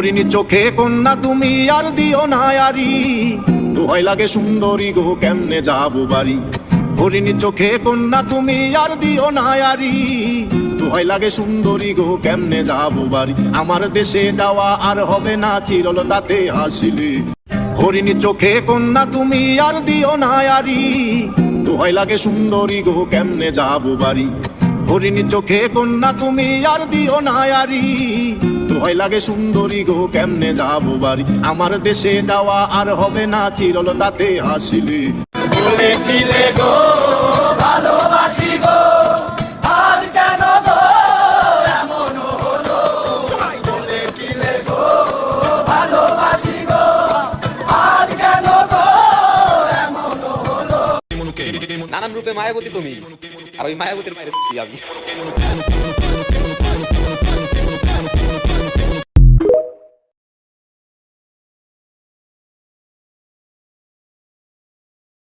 হরিণী চোখে কন্যা তুমি আর দিও না আরি, দোহাই লাগে সুন্দরী গো কেমনে যাবো বাড়ি। হরিণী চোখে কন্যা তুমি আর দিও না আরি, দোহাই লাগে সুন্দরী গো কেমনে যাবো বাড়ি। আমার দেশে যাওয়া আর হবে না চিরল তাতে হাসিলে। হরিণী চোখে কন্যা তুমি আর দিও না আরি, দোহাই লাগে সুন্দরী গো কেমনে যাবো বাড়ি। হরিণী চোখে কন্যা তুমি আর দিও না আরি, দোহাই লাগে সুন্দরী গো কেমনে যাবো বাড়ি। আমার দেশে যাওয়া আর হবে না চিরল তাতে হাসিলে। বলেছিলে গো ভালোবাসি গো, আজ কেন গো এমন হলো। বলেছিলে গো ভালোবাসি গো, আজ কেন গো এমন হলো। নানান রূপে মায়াবতী তুমি, আর ওই মায়াবতীর মায়ের আমি।